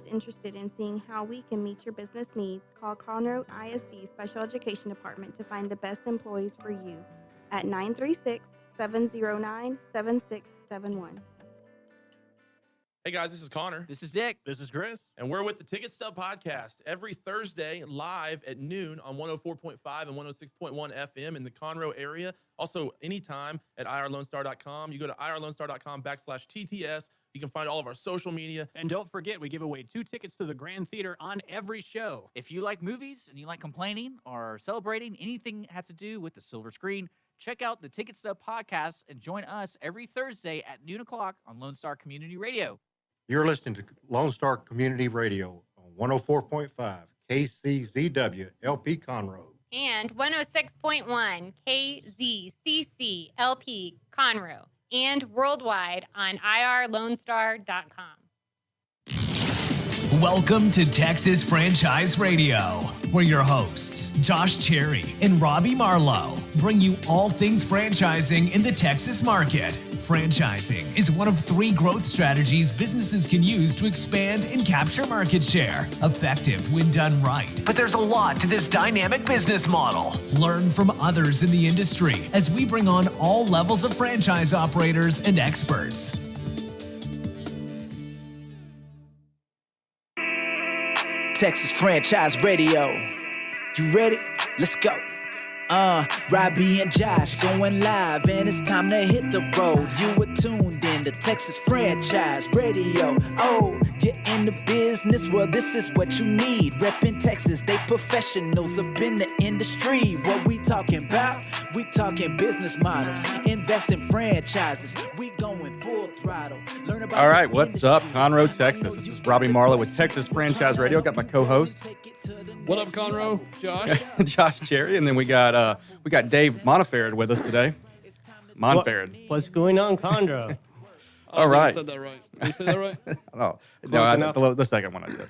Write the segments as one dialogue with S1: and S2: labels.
S1: interested in seeing how we can meet your business needs, call Conroe ISD Special Education Department to find the best employees for you at 936-709-7671.
S2: Hey guys, this is Connor.
S3: This is Dick.
S4: This is Chris.
S2: And we're with the Ticket Stub Podcast every Thursday live at noon on 104.5 and 106.1 FM in the Conroe area. Also, anytime at irlonestar.com. You go to irlonestar.com/TTS. You can find all of our social media.
S4: And don't forget, we give away 2 tickets to the Grand Theater on every show.
S3: If you like movies and you like complaining or celebrating anything that has to do with the silver screen, check out the Ticket Stub Podcast and join us every Thursday at noon o'clock on Lone Star Community Radio.
S5: You're listening to Lone Star Community Radio on 104.5 KCZW LP Conroe.
S6: And 106.1 KZCC LP Conroe. And worldwide on irlonestar.com.
S7: Welcome to Texas Franchise Radio, where your hosts, Josh Cherry and Robbie Marlowe, bring you all things franchising in the Texas market. Franchising is one of 3 growth strategies businesses can use to expand and capture market share, effective when done right. But there's a lot to this dynamic business model. Learn from others in the industry as we bring on all levels of franchise operators and experts.
S8: Texas Franchise Radio. You ready? Let's go. Robbie and Josh going live, and it's time to hit the road. You were tuned in to Texas Franchise Radio. Oh, you're in the business? Well, this is what you need. Reppin' Texas, they professionals up in the industry. What we talking about? We talking business models, invest in franchises. We going full throttle. Learn about
S9: all right, what's up, Conroe, Texas? This is Robbie Marlowe with Texas Franchise Radio. Got my co-host.
S10: What up, Conroe? Josh.
S9: Josh Cherry, and then we got Dave Monteferd with us today. Monteferd.
S11: What's going on, Conroe?
S9: All right.
S10: I said that right. Did you say that right?
S9: No, the second one I did.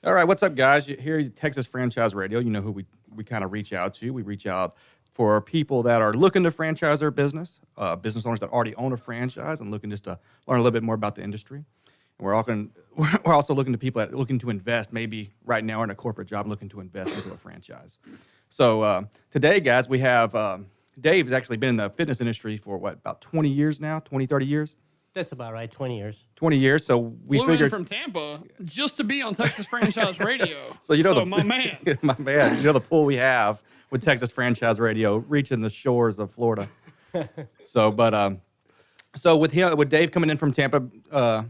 S9: All right, what's up, guys? Here at Texas Franchise Radio, you know who we kind of reach out to. We reach out for people that are looking to franchise their business, business owners that already own a franchise and looking just to learn a little bit more about the industry. And we're also looking to people that are looking to invest, maybe right now in a corporate job, looking to invest into a franchise. So today, guys, we have Dave has actually been in the fitness industry for, about 20 years now, 20, 30 years?
S11: That's about right, 20 years.
S9: 20 years, so we
S10: Flew
S9: figured...
S10: in from Tampa just to be on Texas Franchise Radio.
S9: So
S10: my man.
S9: My man, you know the pull we have with Texas Franchise Radio, reaching the shores of Florida. So with Dave coming in from Tampa...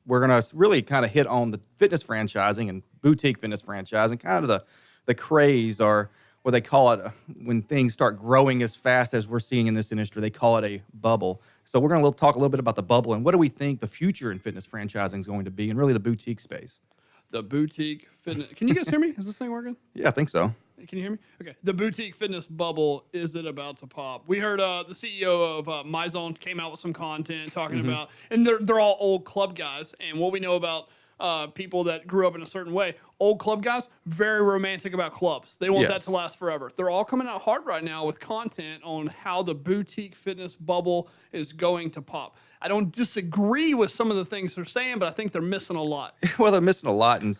S9: we're going to really kind of hit on the fitness franchising and boutique fitness franchising, kind of the craze, or what they call it when things start growing as fast as we're seeing in this industry. They call it a bubble. So we're going to talk a little bit about the bubble and what do we think the future in fitness franchising is going to be, and really the boutique space.
S10: The boutique fitness. Can you guys hear me? Is this thing working?
S9: Yeah, I think so.
S10: Can you hear me? Okay. The boutique fitness bubble, is it about to pop? We heard the CEO of MyZone came out with some content talking about, and they're all old club guys. And what we know about people that grew up in a certain way, old club guys, very romantic about clubs. They want that to last forever. They're all coming out hard right now with content on how the boutique fitness bubble is going to pop. I don't disagree with some of the things they're saying, but I think they're missing a lot.
S9: Well, they're missing a lot, and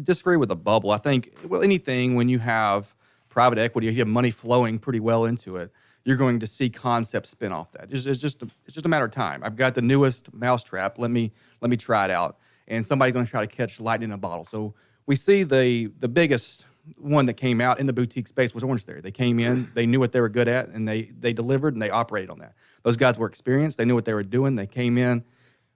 S9: disagree with the bubble. I think, anything when you have private equity, you have money flowing pretty well into it, you're going to see concepts spin off that. It's just a matter of time. I've got the newest mousetrap. Let me try it out. And somebody's going to try to catch lightning in a bottle. So we see the biggest one that came out in the boutique space was Orange Theory. They came in, they knew what they were good at, and they delivered, and they operated on that. Those guys were experienced. They knew what they were doing. They came in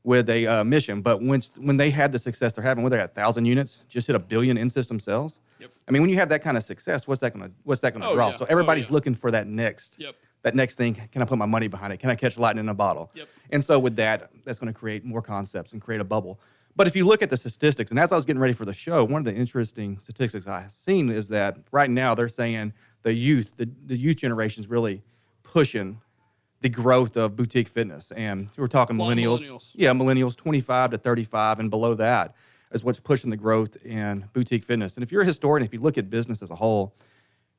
S9: with a mission. But when they had the success they're having, whether they had 1,000 units, just hit 1 billion in-system sales.
S10: Yep.
S9: I mean, when you have that kind of success, what's that going to draw?
S10: Yeah.
S9: So everybody's looking for that next.
S10: Yep.
S9: That next thing, can I put my money behind it? Can I catch lightning in a bottle?
S10: Yep.
S9: And so with that, that's going to create more concepts and create a bubble. But if you look at the statistics, and as I was getting ready for the show, one of the interesting statistics I've seen is that right now they're saying the youth generation is really pushing the growth of boutique fitness. And we're talking millennials. Yeah, millennials, 25 to 35 and below that is what's pushing the growth in boutique fitness. And if you're a historian, if you look at business as a whole,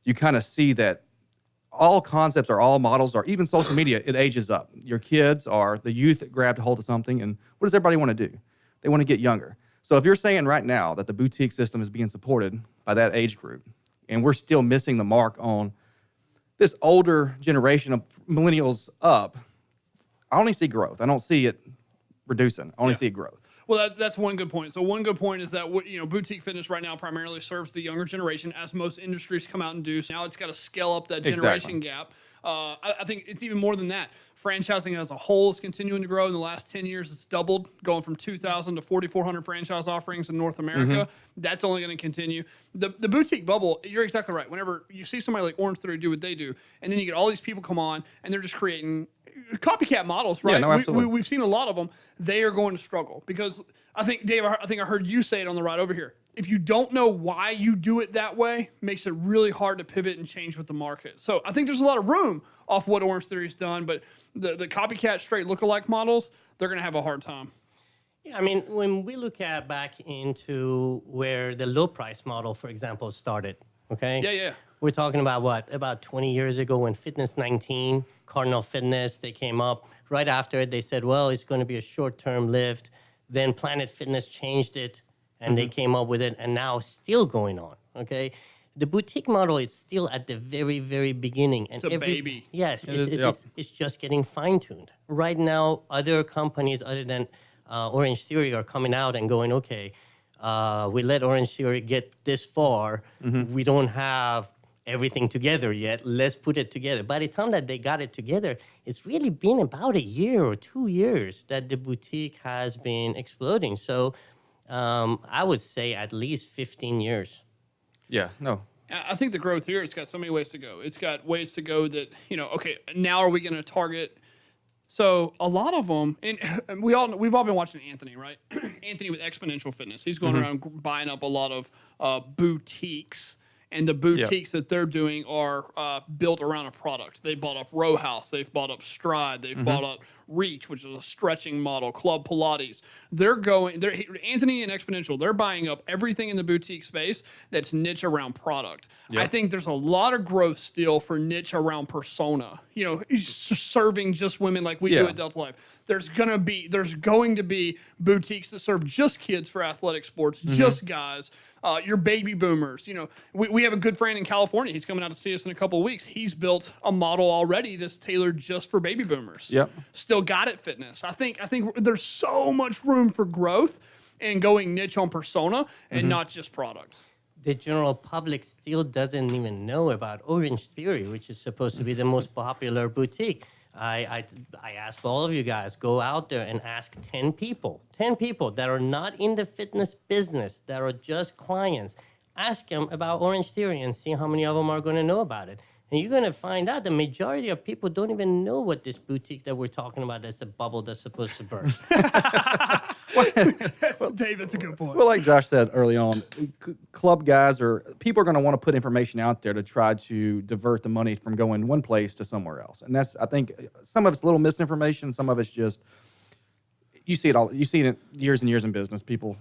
S9: you kind of see that all concepts or all models or even social media, it ages up. Your kids are the youth that grabbed a hold of something, and what does everybody want to do? They want to get younger. So if you're saying right now that the boutique system is being supported by that age group, and we're still missing the mark on this older generation of millennials up, I only see growth. I don't see it reducing. I only see growth.
S10: Well, that's one good point. So one good point is that boutique fitness right now primarily serves the younger generation, as most industries come out and do. So now it's got to scale up that generation gap. I think it's even more than that. Franchising as a whole is continuing to grow. In the last 10 years, it's doubled, going from 2,000 to 4,400 franchise offerings in North America. That's only going to continue. The boutique bubble, you're exactly right. Whenever you see somebody like Orange Theory do what they do, and then you get all these people come on, and they're just creating copycat models, right?
S9: Yeah, no, absolutely.
S10: We've seen a lot of them. They are going to struggle because I think, Dave, I think I heard you say it on the ride over here. If you don't know why you do it that way, makes it really hard to pivot and change with the market. So I think there's a lot of room off what Orange Theory's done, but the copycat straight lookalike models, they're going to have a hard time.
S11: Yeah, I mean, when we look at back into where the low price model, for example, started, okay?
S10: Yeah.
S11: We're talking about what? About 20 years ago when Fitness 19, Cardinal Fitness, they came up. Right after it, they said, well, it's going to be a short-term lift. Then Planet Fitness changed it, and they came up with it, and now it's still going on, okay? The boutique model is still at the very, very beginning. And
S10: It's a baby.
S11: Yes, it's just getting fine-tuned. Right now, other companies other than Orange Theory are coming out and going, okay, we let Orange Theory get this far. We don't have everything together yet. Let's put it together. By the time that they got it together, it's really been about a year or 2 years that the boutique has been exploding. So I would say at least 15 years.
S9: Yeah, no.
S10: I think the growth here, it's got so many ways to go. It's got ways to go that, okay, now are we going to target? So a lot of them, and we've all been watching Anthony, right? Anthony with Exponential Fitness. He's going around buying up a lot of boutiques. And the boutiques that they're doing are built around a product. They bought up Row House. They've bought up Stride. They've bought up Reach, which is a stretching model, Club Pilates. Anthony and Exponential, they're buying up everything in the boutique space that's niche around product. I think there's a lot of growth still for niche around persona. Serving just women like we do at Delta Life. There's going to be boutiques that serve just kids for athletic sports, just guys. Your baby boomers. We have a good friend in California. He's coming out to see us in a couple of weeks. He's built a model already that's tailored just for baby boomers.
S9: Yep.
S10: Still got it fitness. I think there's so much room for growth and going niche on persona and not just product.
S11: The general public still doesn't even know about Orange Theory, which is supposed to be the most popular boutique. I ask all of you guys, go out there and ask 10 people that are not in the fitness business, that are just clients. Ask them about Orange Theory and see how many of them are going to know about it. And you're going to find out the majority of people don't even know what this boutique that we're talking about is, the bubble that's supposed to burst.
S10: Dave, that's a good point.
S9: Well, like Josh said early on, club guys or people are going to want to put information out there to try to divert the money from going one place to somewhere else. And I think some of it's a little misinformation. Some of it's just, you see it years and years in business. People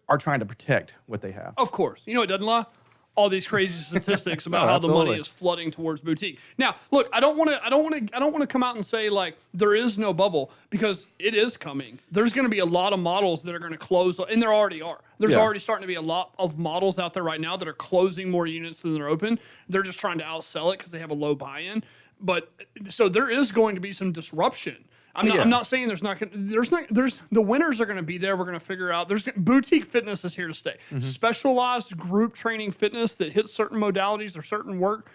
S9: are trying to protect what they have.
S10: Of course. You know what doesn't lie? All these crazy statistics about how the money is flooding towards boutique. Now, look, I don't want to come out and say like there is no bubble, because it is coming. There's going to be a lot of models that are going to close, and there already are. There's already starting to be a lot of models out there right now that are closing more units than they're open. They're just trying to outsell it because they have a low buy-in. But so there is going to be some disruption. I'm not saying the winners are going to be there. We're going to figure out. Boutique fitness is here to stay. Specialized group training fitness that hits certain modalities or certain work,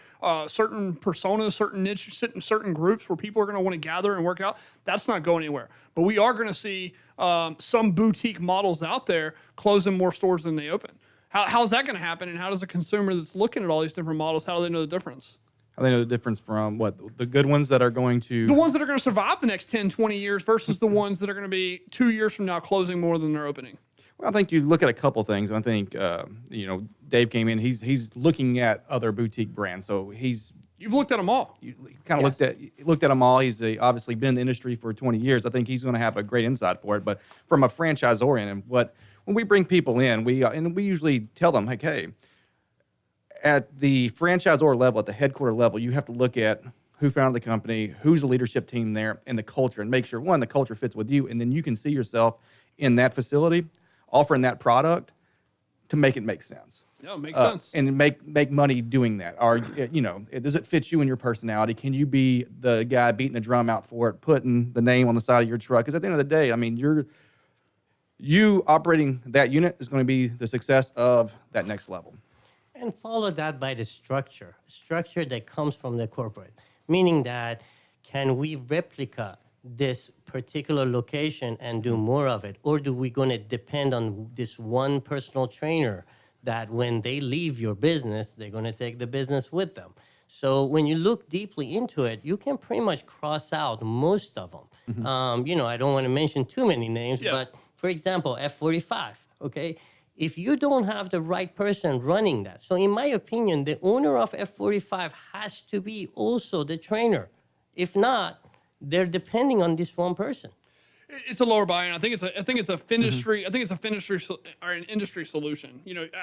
S10: certain personas, certain niche, certain groups where people are going to want to gather and work out. That's not going anywhere. But we are going to see some boutique models out there closing more stores than they open. How is that going to happen? And how does a consumer that's looking at all these different models, how do they know the difference?
S9: How do they know the difference from the good ones that are going to...
S10: The ones that are going to survive the next 10, 20 years versus the ones that are going to be 2 years from now closing more than they're opening?
S9: Well, I think you look at a couple things. I think, Dave came in. He's looking at other boutique brands. So
S10: You've looked at them all.
S9: You kind of looked at them all. He's obviously been in the industry for 20 years. I think he's going to have a great insight for it. But from a franchisor and when we bring people in, we usually tell them, like, hey, at the franchisor level, at the headquarter level, you have to look at who founded the company, who's the leadership team there, and the culture, and make sure, one, the culture fits with you, and then you can see yourself in that facility. offering that product to make it make sense.
S10: Yeah, makes sense.
S9: And make money doing that. Or, does it fit you and your personality? Can you be the guy beating the drum out for it, putting the name on the side of your truck? Because at the end of the day, I mean, you operating that unit is going to be the success of that next level.
S11: And follow that by the structure that comes from the corporate, meaning that can we replicate this particular location and do more of it? Or do we going to depend on this one personal trainer that when they leave your business, they're going to take the business with them? So when you look deeply into it, you can pretty much cross out most of them. I don't want to mention too many names, but for example, F45, okay? If you don't have the right person running that, so in my opinion, the owner of F45 has to be also the trainer. If not, they're depending on this one person.
S10: It's a lower buy-in. I think it's a industry. I think it's a or an industry solution.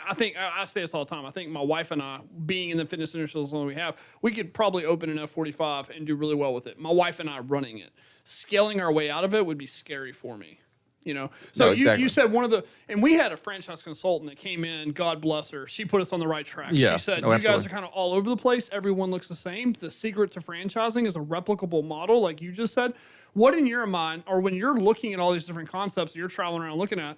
S10: I think I say this all the time. I think my wife and I, being in the fitness industry as long as we could probably open an F45 and do really well with it. My wife and I running it, scaling our way out of it would be scary for me. So
S9: No, exactly.
S10: you said and we had a franchise consultant that came in, God bless her. She put us on the right track.
S9: Yeah.
S10: She said,
S9: Oh,
S10: you guys
S9: absolutely.
S10: are kind of all over the place. Everyone looks the same. The secret to franchising is a replicable model, like you just said. What in your mind, or when you're looking at all these different concepts that you're traveling around looking at,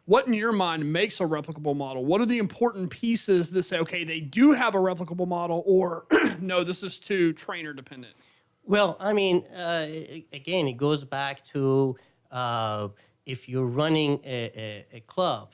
S10: what in your mind makes a replicable model? What are the important pieces that say, okay, they do have a replicable model, or no, this is too trainer dependent?
S11: Well, I mean, again, it goes back to if you're running a club,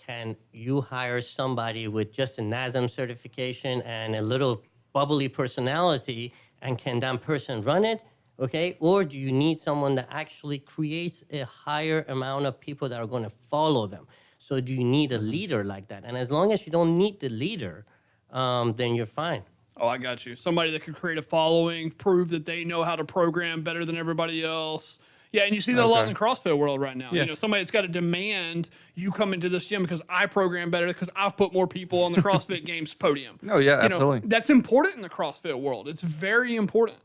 S11: can you hire somebody with just a NASM certification and a little bubbly personality, and can that person run it? Okay, or do you need someone that actually creates a higher amount of people that are going to follow them? So do you need a leader like that? And as long as you don't need the leader, then you're fine.
S10: Oh, I got you. Somebody that could create a following, prove that they know how to program better than everybody else. Yeah, and you see that a lot in the CrossFit world right now.
S9: Yeah.
S10: Somebody that's got to demand you come into this gym because I program better, because I've put more people on the CrossFit Games podium.
S9: No, yeah, absolutely.
S10: That's important in the CrossFit world. It's very important.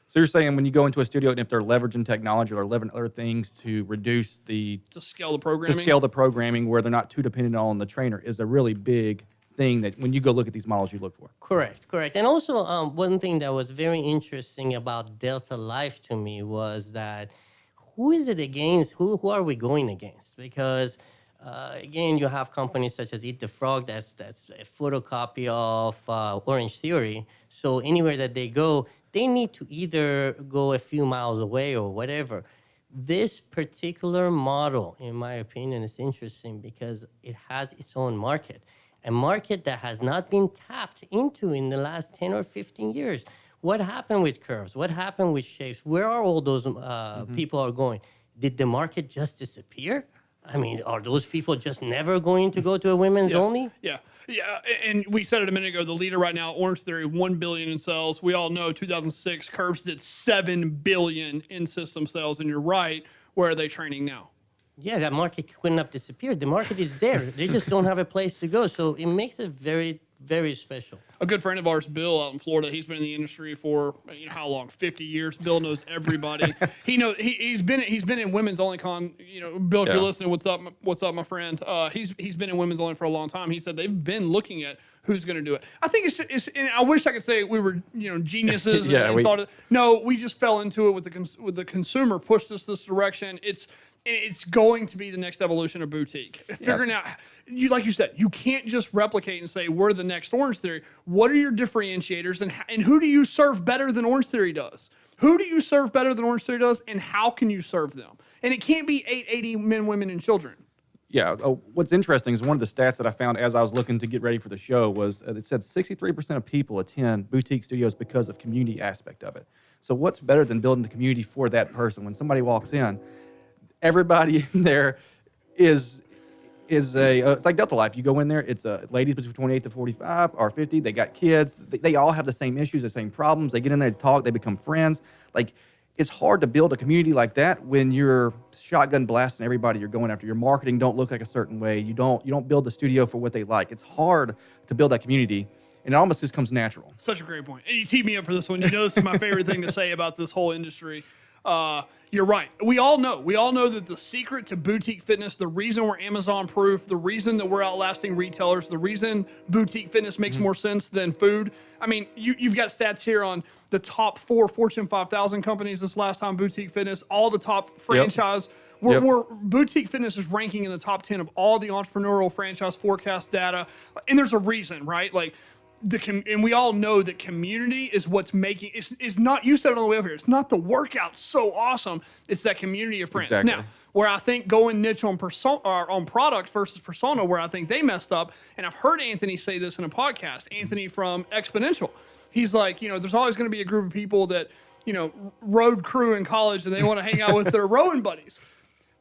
S9: So you're saying when you go into a studio, and if they're leveraging technology or leveraging other things to reduce
S10: To scale the programming.
S9: to scale the programming where they're not too dependent on the trainer is a really big thing that when you go look at these models, you look for.
S11: Correct. And also, one thing that was very interesting about Delta Life to me was that who is it against? Who are we going against? Because again, you have companies such as Eat the Frog, that's a photocopy of Orange Theory. So anywhere that they go, they need to either go a few miles away or whatever. This particular model, in my opinion, is interesting because it has its own market, a market that has not been tapped into in the last 10 or 15 years. What happened with curves? What happened with shapes? Where are all those people are going? Did the market just disappear? I mean, are those people just never going to go to a women's only?
S10: Yeah. And we said it a minute ago. The leader right now, Orange Theory, $1 billion in sales. We all know 2006 Curves did $7 billion in system sales. And you're right. Where are they training now?
S11: Yeah, that market couldn't have disappeared. The market is there. They just don't have a place to go. So it makes it very, very special.
S10: A good friend of ours, Bill, out in Florida, he's been in the industry for how long? 50 years. Bill knows everybody. He's been in women's only con. Bill, if you're listening, what's up, my friend? He's been in women's only for a long time. He said they've been looking at who's going to do it. I think it's and I wish I could say we were geniuses and thought it. No, we just fell into it with the consumer pushed us this direction. It's going to be the next evolution of boutique. Figuring out, like you said, you can't just replicate and say, we're the next Orange Theory. What are your differentiators, and who do you serve better than Orange Theory does? Who do you serve better than Orange Theory does, and how can you serve them? And it can't be 880 men, women, and children.
S9: Yeah. What's interesting is one of the stats that I found as I was looking to get ready for the show was it said 63% of people attend boutique studios because of community aspect of it. So what's better than building the community for that person? When somebody walks in, everybody in there is it's like Delta Life. You go in there, it's ladies between 28 to 45 or 50. They got kids. They all have the same issues, the same problems. They get in there to talk. They become friends. Like, it's hard to build a community like that when you're shotgun blasting everybody you're going after. Your marketing don't look like a certain way. You don't build the studio for what they like. It's hard to build that community, and it almost just comes natural.
S10: Such a great point. And you teed me up for this one. This is my favorite thing to say about this whole industry. You're right. We all know that the secret to boutique fitness, the reason we're Amazon proof, the reason that we're outlasting retailers, the reason boutique fitness makes more sense than food. I mean, you've got stats here on the top 4 Fortune 5000 companies this last time, boutique fitness, all the top franchise. We're boutique fitness is ranking in the top 10 of all the entrepreneurial franchise forecast data. And there's a reason, right? Like, and we all know that community is what's making it's not, you said it on the way over here, it's not the workout so awesome, it's that community of friends.
S9: Exactly.
S10: Now, where I think going niche on persona or on product versus persona, where I think they messed up, and I've heard Anthony say this in a podcast, Anthony from Exponential, he's like, there's always going to be a group of people that road crew in college and they want to hang out with their rowing buddies.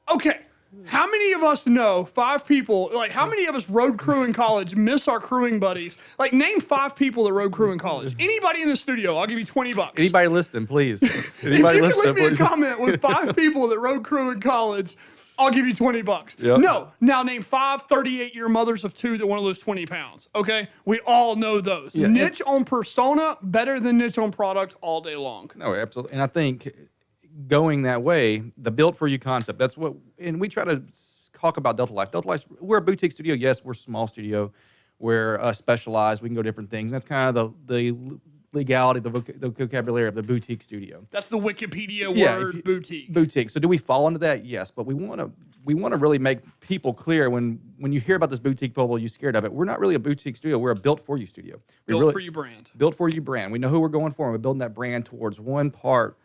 S10: Okay, how many of us know 5 people, like how many of us road crew in college miss our crewing buddies? Like, name 5 people that road crew in college. Anybody in the studio, I'll give you $20.
S9: Anybody listening, please.
S10: Anybody
S9: listening,
S10: leave me a
S9: please.
S10: comment with 5 people that road crew in college, I'll give you $20.
S9: Yep.
S10: No, now name 5 38-year mothers of 2 that want to lose 20 pounds. Okay, we all know those.
S9: Yeah,
S10: Niche on persona better than niche on product all day long.
S9: No, absolutely. And I think going that way, the built for you concept, that's what, and we try to talk about Delta Life. Delta Life, we're a boutique studio. Yes, we're a small studio. We're specialized. We can go different things. That's kind of the legality, the vocabulary of the boutique studio.
S10: That's the Wikipedia
S9: Yeah,
S10: word, boutique.
S9: Boutique. So do we fall into that? Yes, but we want to really make people clear when you hear about this boutique bubble, you're scared of it. We're not really a boutique studio. We're a built for you studio.
S10: Built for you brand.
S9: Built for you brand. We know who we're going for, and we're building that brand towards one part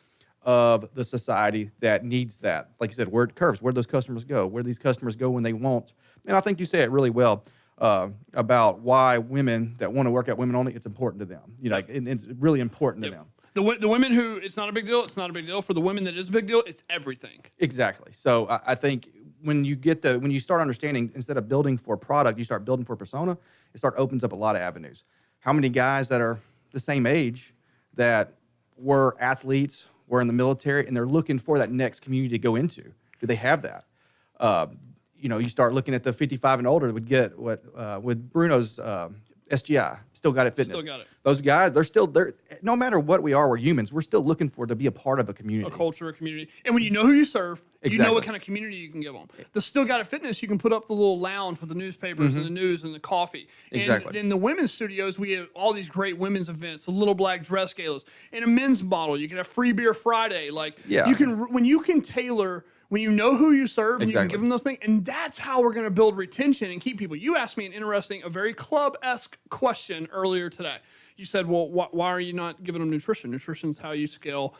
S9: of the society that needs that. Like you said, where it curves, where those customers go, where these customers go when they want. And I think you say it really well about why women that want to work out, women only, it's important to them. It's really important to them.
S10: The women who it's not a big deal, it's not a big deal. For the women that is a big deal, it's everything.
S9: Exactly. So I think when you start understanding, instead of building for product, you start building for persona, opens up a lot of avenues. How many guys that are the same age that were athletes, were in the military, and they're looking for that next community to go into? Do they have that? You start looking at the 55 and older would get what with Bruno's SGI, Still Got It Fitness.
S10: Still Got It.
S9: Those guys, they're no matter what we are, we're humans. We're still looking for to be a part of a community.
S10: A culture, a community. And when you know who you serve, you know what
S9: Exactly.
S10: kind of community you can give them. The Still Got It Fitness, you can put up the little lounge with the newspapers and the news and the coffee.
S9: Exactly.
S10: And in the women's studios, we have all these great women's events, the Little Black Dress Galas. In a men's model, you can have Free Beer Friday. Like,
S9: Yeah.
S10: when you can tailor, when you know who you serve, and you can
S9: Exactly.
S10: give them those things, and that's how we're going to build retention and keep people. You asked me a very club-esque question earlier today. You said, well, why are you not giving them nutrition? Nutrition's how you scale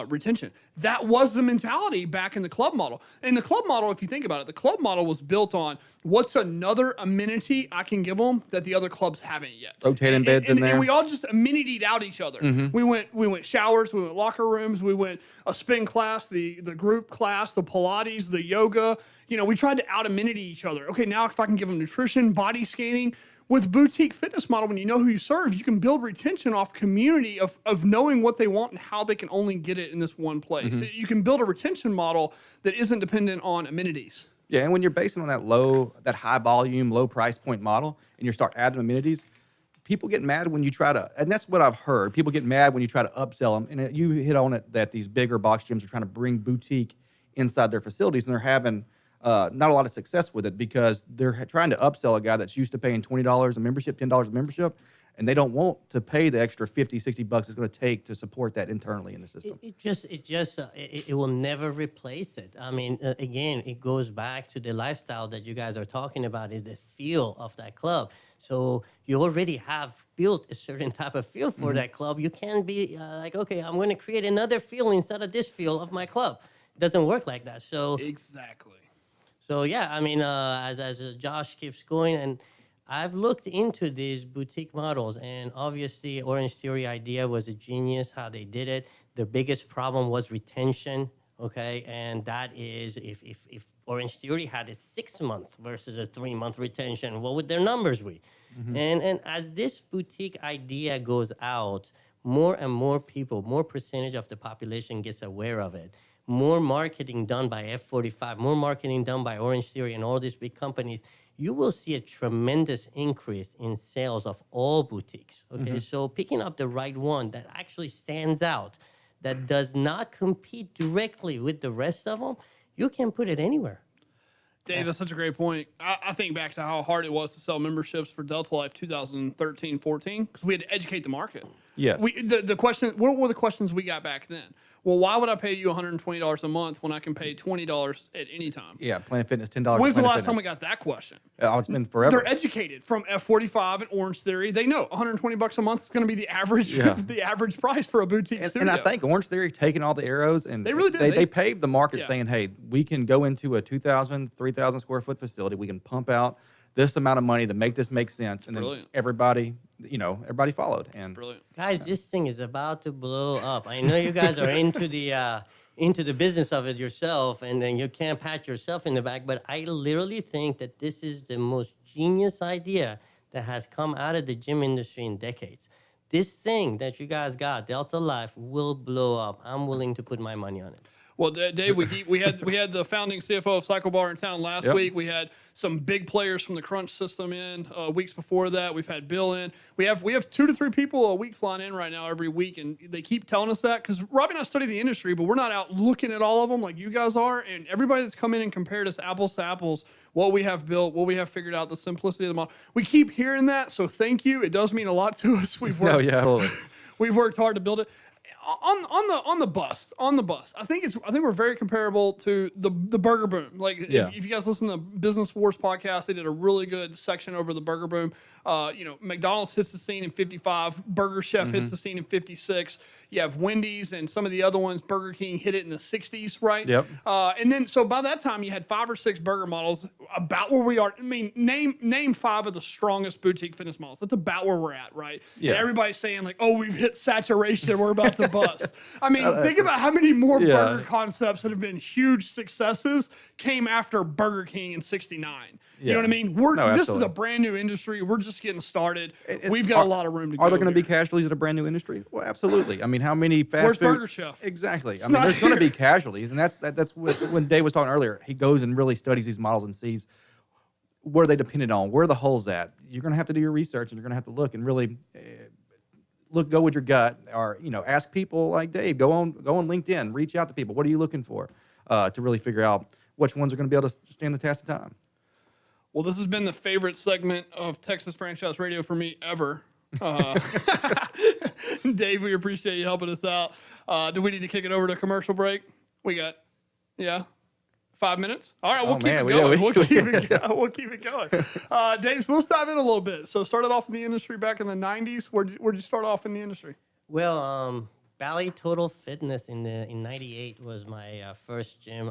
S10: retention. That was the mentality back in the club model. In the club model, if you think about it, the club model was built on what's another amenity I can give them that the other clubs haven't yet.
S9: Rotating beds in there.
S10: And we all just amenitied out each other. We went showers, we went locker rooms, we went a spin class, the group class, the Pilates, the yoga. We tried to out amenity each other. Okay, now if I can give them nutrition, body scanning. With boutique fitness model, when you know who you serve, you can build retention off community of knowing what they want and how they can only get it in this one place. So you can build a retention model that isn't dependent on amenities.
S9: Yeah, and when you're basing on that high volume, low price point model, and you start adding amenities, people get mad when you try to, and that's what I've heard. People get mad when you try to upsell them, and you hit on it that these bigger box gyms are trying to bring boutique inside their facilities, and they're having not a lot of success with it because they're trying to upsell a guy that's used to paying $20 a membership, $10 a membership, and they don't want to pay the extra $50, $60 it's going to take to support that internally in the system.
S11: It will never replace it. I mean, again, it goes back to the lifestyle that you guys are talking about, is the feel of that club. So you already have built a certain type of feel for that club. You can't be like, okay, I'm going to create another feel inside of this feel of my club. It doesn't work like that. So
S10: Exactly.
S11: So yeah, I mean, as Josh keeps going, and I've looked into these boutique models, and obviously Orange Theory idea was a genius how they did it. The biggest problem was retention, okay, and that is if Orange Theory had a 6-month versus a 3-month retention, what would their numbers be? And as this boutique idea goes out, more and more people, more percentage of the population gets aware of it. More marketing done by F45, more marketing done by Orange Theory and all these big companies, you will see a tremendous increase in sales of all boutiques. Okay, so picking up the right one that actually stands out, that does not compete directly with the rest of them, you can put it anywhere.
S10: Dave, that's such a great point. I think back to how hard it was to sell memberships for Delta Life 2013, 14, because we had to educate the market.
S9: Yes.
S10: The question, what were the questions we got back then? Well, why would I pay you $120 a month when I can pay $20 at any time?
S9: Yeah, Planet Fitness, $10.
S10: When's the
S9: Planet
S10: last time we
S9: Fitness.
S10: got that question?
S9: Oh, it's been forever.
S10: They're educated from F45 and Orange Theory. They know $120 a month is going to be the average the average price for a boutique studio.
S9: And I think Orange Theory taking all the arrows and
S10: They really did.
S9: They paved the market
S10: Yeah.
S9: saying, hey, we can go into a 2,000, 3,000 square foot facility. We can pump out this amount of money to make this make sense. And
S10: brilliant.
S9: then everybody followed. And
S10: Brilliant.
S11: Guys, this thing is about to blow up. I know you guys are into the business of it yourself, and then you can't pat yourself in the back, but I literally think that this is the most genius idea that has come out of the gym industry in decades. This thing that you guys got, Delta Life, will blow up. I'm willing to put my money on it.
S10: Well, Dave, we had the founding CFO of Cycle Bar in town last
S9: Yep.
S10: week. We had some big players from the Crunch system in weeks before that. We've had Bill in. We have 2 to 3 people a week flying in right now every week, and they keep telling us that because Robbie and I study the industry, but we're not out looking at all of them like you guys are. And everybody that's come in and compared us apples to apples, what we have built, what we have figured out, the simplicity of the model. We keep hearing that, so thank you. It does mean a lot to us. We've worked,
S9: totally.
S10: we've worked hard to build it. On the bus. I think we're very comparable to the burger boom. Like if you guys listen to Business Wars podcast, they did a really good section over the burger boom. McDonald's hits the scene in 55, Burger Chef hits the scene in 56. You have Wendy's and some of the other ones, Burger King hit it in the 60s, right?
S9: Yep.
S10: And then so by that time you had 5 or 6 burger models about where we are. I mean, name 5 of the strongest boutique fitness models. That's about where we're at, right?
S9: Yeah.
S10: And everybody's saying like, oh, we've hit saturation, we're about to bust. I mean, think about how many more burger concepts that have been huge successes came after Burger King in 69. You know what I mean? This is a brand new industry. We're just getting started. We've got a lot of room to go.
S9: Are there going to be
S10: here.
S9: casualties in a brand new industry? Well, absolutely. I mean, how many fast
S10: Where's
S9: food?
S10: Burger Chef?
S9: Exactly. I
S10: not
S9: mean, there's going to be
S10: here.
S9: casualties, and that's what, when Dave was talking earlier. He goes and really studies these models and sees where they depended on, where the holes at. You're going to have to do your research, and you're going to have to look and really go with your gut, or ask people like Dave. Go on LinkedIn, reach out to people. What are you looking for to really figure out which ones are going to be able to stand the test of time?
S10: Well, this has been the favorite segment of Texas Franchise Radio for me ever. Dave, we appreciate you helping us out. Do we need to kick it over to commercial break? We got, 5 minutes? All right, we'll keep it going. We'll keep it going. Dave, so let's dive in a little bit. So started off in the industry back in the 90s. Where'd you start off in the industry?
S11: Well, Bally Total Fitness in '98 was my first gym.